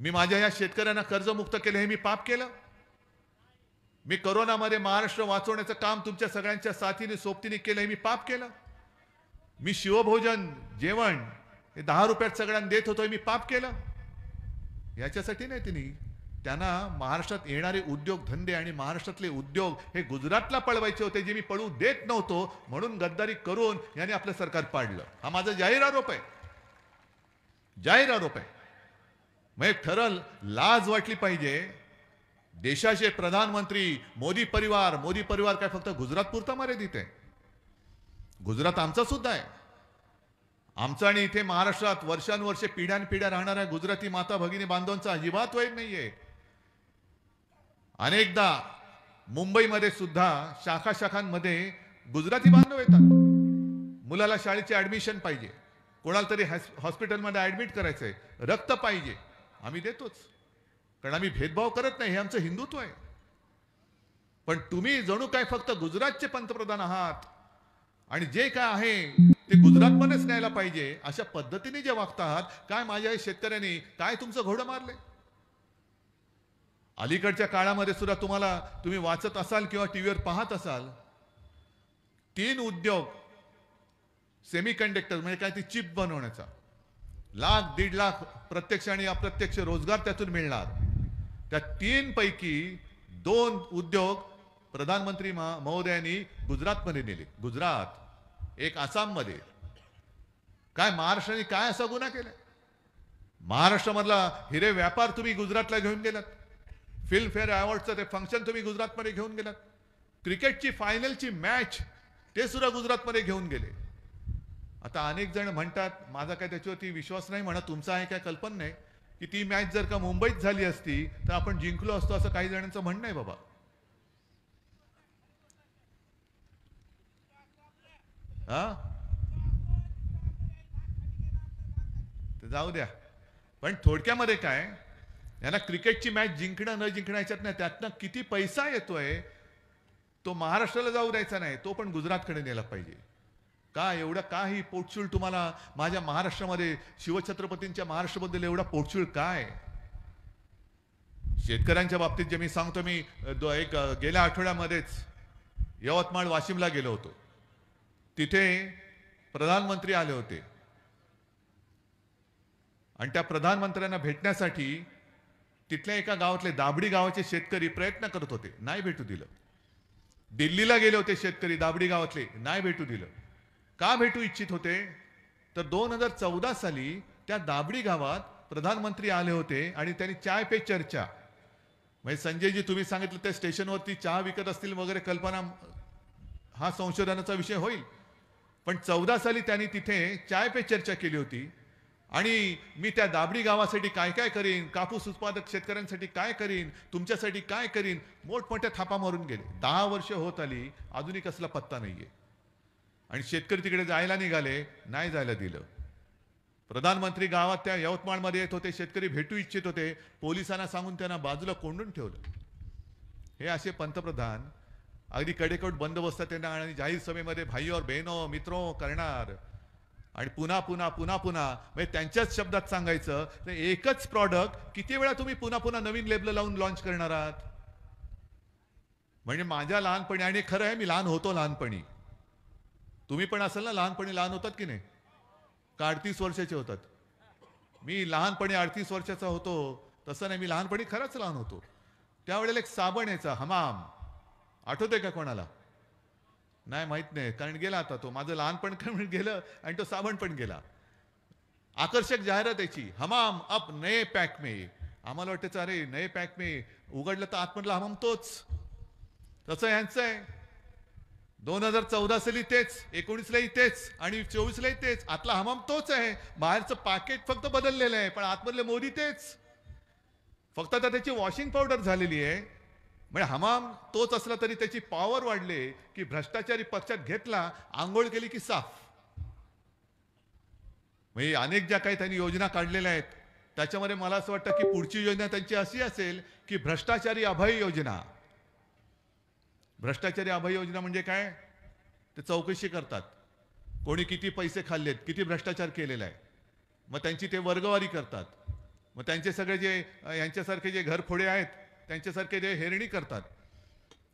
मी माझ्या या शेतकऱ्यांना कर्जमुक्त केले, हे मी पाप केलं? मी कोरोनामध्ये महाराष्ट्र वाचवण्याचं काम तुमच्या सगळ्यांच्या साथीने सोबतीने केलं, हे मी पाप केलं? मी शिवभोजन जेवण हे 10 रुपयात सगळ्यांना देत होतो, हे मी पाप केलं? याच्यासाठी नाही, त्यांना महाराष्ट्रात येणारे उद्योग धंदे आणि महाराष्ट्रातले उद्योग हे गुजरातला पळवायचे होते, जे मी पळू देत नव्हतो, म्हणून गद्दारी करून यांनी आपलं सरकार पाडलं. हा माझा जाहीर आरोप आहे, जाहीर आरोप आहे. मग एक ठरल लाज वाटली पाहिजे. देशाचे प्रधानमंत्री मोदी परिवार काय फक्त गुजरात पुरता मर्यादित आहे? गुजरात आमचा सुद्धा आहे. आमचा आणि इथे महाराष्ट्रात वर्षानुवर्षे पिढ्यानपिढ्या राहणाऱ्या गुजराती माता भगिनी बांधवांचा अजिबात वैर नाहीये. अनेकदा मुंबईमध्ये सुद्धा शाखांमध्ये गुजराती बांधव येतात. मुलाला शाळेचे ऍडमिशन पाहिजे, कोणाला तरी हॉस्पिटलमध्ये ऍडमिट करायचंय, रक्त पाहिजे, आम्ही देतोच, कारण आम्ही भेदभाव करत नाही, हे आमचं हिंदुत्व आहे. पण तुम्ही जणू काय फक्त गुजरातचे पंतप्रधान आहात आणि जे काय आहे ते गुजरातमध्येच न्यायला पाहिजे अशा पद्धतीने जे वागता आहात. काय माझ्या शेतकऱ्यांनी काय तुमचं घोडं मारले? अलीकडच्या काळामध्ये सुद्धा तुम्ही वाचत असाल किंवा टीव्हीवर पाहत असाल, 3 उद्योग सेमीकंडक्टर म्हणजे काय ती चिप बनवण्याचा, 1,00,000-1.5 लाख प्रत्यक्ष आणि अप्रत्यक्ष रोजगार त्यातून मिळणार. त्या 3 पैकी 2 उद्योग प्रधानमंत्री महोदयांनी गुजरातमध्ये नेले. गुजरात, एक आसाममध्ये. काय महाराष्ट्राने काय असा गुन्हा केलाय? महाराष्ट्रामधला हिरे व्यापार तुम्ही गुजरातला घेऊन गेलात. फिल्मफेअर अवॉर्डचं ते फंक्शन तुम्ही गुजरातमध्ये घेऊन गेलात. क्रिकेटची फायनलची मॅच ते सुद्धा गुजरातमध्ये घेऊन गेले. आता अनेक जण म्हणतात, माझा काय त्याच्यावरती विश्वास नाही, म्हणा तुमचा आहे काय कल्पना नाही, की ती मॅच जर का मुंबईत झाली असती तर आपण जिंकलो असतो, असं काही जणांचं म्हणणं आहे बाबा. जाऊ द्या. पण थोडक्यामध्ये काय, यांना क्रिकेटची मॅच जिंकणं न जिंकणं याच्यात नाही, त्यातनं किती पैसा येतोय तो महाराष्ट्राला जाऊ द्यायचा नाही, तो पण गुजरातकडे नेला पाहिजे. का एवढं काही पोटशूळ तुम्हाला माझ्या महाराष्ट्रामध्ये, शिवछत्रपतींच्या महाराष्ट्राबद्दल एवढा पोटशूळ काय? शेतकऱ्यांच्या बाबतीत जे मी सांगतो, मी गेल्या आठवड्यामध्येच यवतमाळ वाशिमला गेलो होतो. तिथे प्रधानमंत्री आले होते आणि त्या प्रधानमंत्र्यांना भेटण्यासाठी तिथल्या एका गावातले दाबडी गावाचे शेतकरी प्रयत्न करत होते, नाही भेटू दिलं. दिल्लीला गेले होते शेतकरी दाबडी गावातले, नाही भेटू दिलं. का भेटू इच्छित होते तर 2014 साली त्या दाबडी गावात प्रधानमंत्री आले होते आणि त्यांनी चाय पे चर्चा, म्हणजे संजयजी तुम्ही सांगितलं त्या स्टेशनवरती चहा विकत असतील वगैरे कल्पना, हा संशोधनाचा विषय होईल. पण 14 साली त्यांनी तिथे चाय पे चर्चा केली होती आणि मी त्या दाबडी गावासाठी काय काय करीन, कापूस उत्पादक शेतकऱ्यांसाठी काय करीन, तुमच्यासाठी काय करीन, मोठमोठ्या थापा मारून गेले. 10 वर्ष होत आली, अजूनही कसला पत्ता नाहीये. आणि शेतकरी तिकडे जायला निघाले, नाही जायला दिलं. प्रधानमंत्री गावात त्या यवतमाळमध्ये येत होते, शेतकरी भेटू इच्छित होते, पोलिसांना सांगून त्यांना बाजूला कोंडून ठेवलं. हे असे पंतप्रधान अगदी कडेकोट बंदोबस्तात त्यांना आणि जाहीर सभेमध्ये भाई और बहनो मित्रों करणार आणि पुन्हा पुन्हा पुन्हा पुन्हा, म्हणजे त्यांच्याच शब्दात सांगायचं तर एकच प्रॉडक्ट किती वेळा तुम्ही पुन्हा पुन्हा नवीन लेबल लावून लॉन्च करणार आहात? म्हणजे माझ्या लहानपणी, आणि खरं आहे मी लहान होतो लहानपणी, तुम्ही पण असाल ना लहानपणी, लहान होतात की नाही? का 38 वर्षाचे होतात? मी लहानपणी 38 वर्षाचा होतो तसं नाही, मी लहानपणी खरंच लहान होतो. त्यावेळेला एक साबण यायचा हमाम, आठवतंय का कोणाला? नाही, माहित नाही, कारण गेला आता तो. माझं लहानपण गेलं आणि तो साबण पण गेला. आकर्षक जाहिरात यायची, हमाम अप नए पॅक में. आम्हाला वाटायचं अरे नए पॅक में, उघडलं तर आतमधला हमाम तोच. तसं यांचं आहे. 2014 साली तेच, 19लाही तेच आणि 24लाही तेच. आतला हमाम तोच आहे, बाहेरचं पॅकेट फक्त बदललेलं आहे, पण आतमधले मोदी तेच. फक्त आता त्याची वॉशिंग पावडर झालेली आहे. म्हणजे हमाम तोच असला तरी त्याची पॉवर वाढले की भ्रष्टाचारी पक्षात घेतला, आंघोळ केली की साफ. म्हणजे अनेक ज्या काही त्यांनी योजना काढलेल्या आहेत त्याच्यामध्ये मला असं वाटतं की पुढची योजना त्यांची अशी असेल की भ्रष्टाचारी अभय योजना. भ्रष्टाचारी अभय योजना म्हणजे काय? ते चौकशी करतात, कोणी किती पैसे खाल्लेत, किती भ्रष्टाचार केलेला आहे, मग त्यांची ते वर्गवारी करतात. मग त्यांचे सगळे जे यांच्यासारखे जे घरफोडे आहेत त्यांच्यासारखे जे हेरणी करतात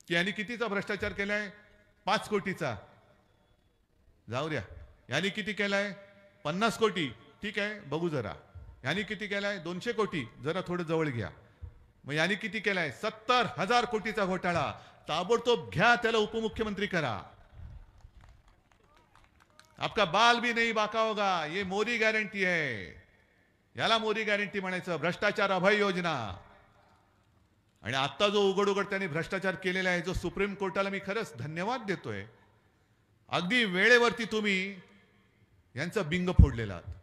की यांनी कितीचा भ्रष्टाचार केलाय 5 कोटीचा, जाऊ द्या. यांनी किती केलाय 50 कोटी, ठीक आहे बघू जरा. यांनी किती केलाय 200 कोटी, जरा थोडं जवळ घ्या. मग यांनी किती केलाय 70,000 कोटीचा घोटाळा, ताबडतोब घ्या त्याला उपमुख्यमंत्री करा. आपका बाल भी नहीं बाका होगा, ये मोदी गॅरंटी है. याला मोदी गॅरंटी म्हणायचं, भ्रष्टाचार अभय योजना. आणि आता जो उघड उघड त्यांनी भ्रष्टाचार केलेला आहे, जो सुप्रीम कोर्टाला मी खरंच धन्यवाद देतोय. अगदी वेळेवरती तुम्ही यांचं बिंग फोडलेलं आहात.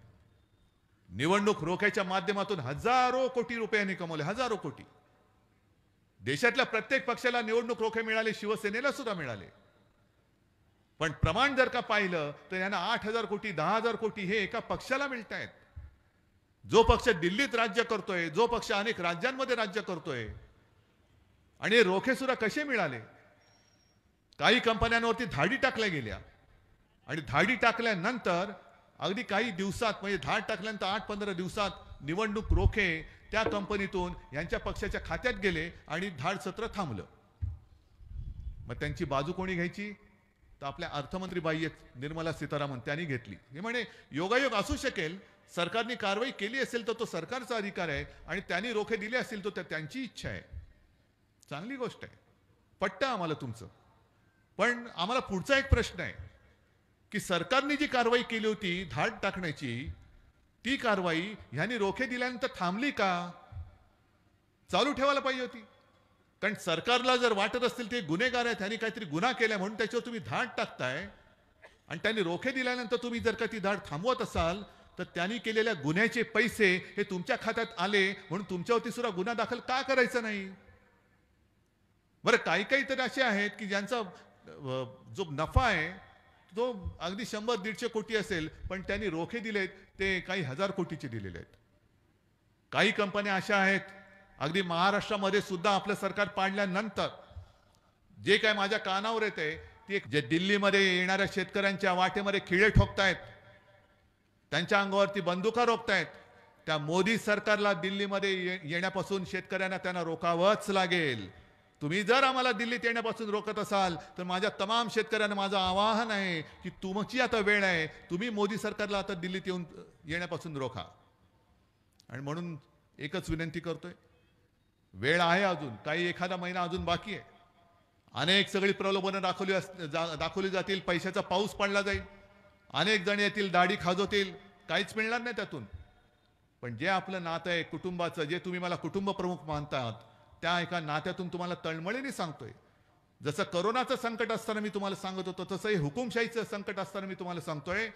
निवडणूक रोख्याच्या माध्यमातून हजारो कोटी रुपयांनी कमवले, हजारो कोटी. देशातल्या प्रत्येक पक्षाला निवडणूक रोखे मिळाले, शिवसेनेला सुद्धा मिळाले. पण प्रमाण जर का पाहिलं तर यांना 8,000 कोटी 10,000 कोटी हे एका पक्षाला मिळत आहेत. जो पक्ष दिल्लीत राज्य करतोय, जो पक्ष अनेक राज्यांमध्ये राज्य करतोय. आणि रोखे सुद्धा कसे मिळाले? काही कंपन्यांवरती धाडी टाकल्या गेल्या आणि धाडी टाकल्यानंतर अगदी काही दिवसात, म्हणजे धाड टाकल्यानंतर 8-15 दिवसात निवडणूक रोखे त्या कंपनीतून यांच्या पक्षाच्या खात्यात गेले आणि धाड सत्र थांबलं. मग त्यांची बाजू कोणी घ्यायची? तर आपल्या अर्थमंत्री बाई निर्मला सीतारामन त्यांनी घेतली. हे म्हणे योगायोग असू शकेल, सरकारने कारवाई केली असेल तर तो सरकारचा अधिकार आहे आणि त्यांनी रोखे दिले असतील तर त्यांची इच्छा आहे. चांगली गोष्ट आहे, पटतं आम्हाला तुमचं. पण आम्हाला पुढचा एक प्रश्न आहे की सरकारने जी कारवाई केली होती धाड टाकण्याची, ती कारवाई ह्यांनी रोखे दिल्यानंतर थांबली का? चालू ठेवायला पाहिजे होती. कारण सरकारला जर वाटत असतील ते गुन्हेगार आहेत, त्यांनी काहीतरी गुन्हा केला म्हणून त्याच्यावर तुम्ही धाड टाकताय आणि त्यांनी रोखे दिल्यानंतर तुम्ही जर का ती धाड थांबवत असाल तर त्यांनी केलेल्या गुन्ह्याचे पैसे हे तुमच्या खात्यात आले म्हणून तुमच्यावरती सुद्धा गुन्हा दाखल का करायचा नाही? बरं, काही काही तर असे आहेत की ज्यांचा जो नफा आहे तो अगदी 100-150 कोटी असेल, पण त्यांनी रोखे दिलेत ते काही हजार कोटीचे दिलेले आहेत. काही कंपन्या अशा आहेत अगदी महाराष्ट्रामध्ये सुद्धा आपलं सरकार पाडल्यानंतर जे काय माझ्या कानावर येते ते, जे दिल्लीमध्ये येणाऱ्या शेतकऱ्यांच्या वाटेमध्ये खिळे ठोकतायत, त्यांच्या अंगावरती बंदुका रोखतायत. त्या मोदी सरकारला दिल्लीमध्ये येण्यापासून शेतकऱ्यांना त्यांना रोखावंच लागेल. तुम्ही जर आम्हाला दिल्लीत येण्यापासून रोखत असाल तर माझ्या तमाम शेतकऱ्यांना माझं आवाहन आहे की तुमची आता वेळ आहे, तुम्ही मोदी सरकारला आता दिल्लीत येण्यापासून रोखा. आणि म्हणून एकच विनंती करतोय, वेळ आहे अजून, काही एखादा महिना अजून बाकी आहे. अनेक सगळी प्रलोभनं दाखवली जातील, पैशाचा पाऊस पडला जाईल, अनेक जण येतील दाढी खाजवतील, काहीच मिळणार नाही त्यातून. पण जे आपलं नातं आहे कुटुंबाचं, जे तुम्ही मला कुटुंब प्रमुख मानतात, त्या एका नात्यातून तुम्हाला तळमळीने सांगतोय. जसं करोनाचं संकट असताना मी तुम्हाला सांगत होतो, तसं हे हुकुमशाहीचं संकट असताना मी तुम्हाला सांगतोय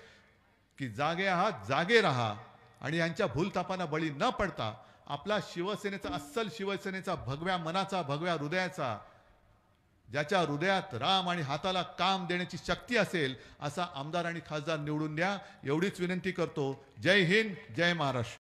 की जागे आहात, जागे राहा आणि यांच्या भूलथापांना बळी न पडता आपला शिवसेनेचा, अस्सल शिवसेनेचा, भगव्या मनाचा, भगव्या हृदयाचा, ज्याच्या हृदयात राम आणि हाताला काम देण्याची शक्ती असेल असा आमदार आणि खासदार निवडून द्या. एवढीच विनंती करतो. जय हिंद, जय महाराष्ट्र.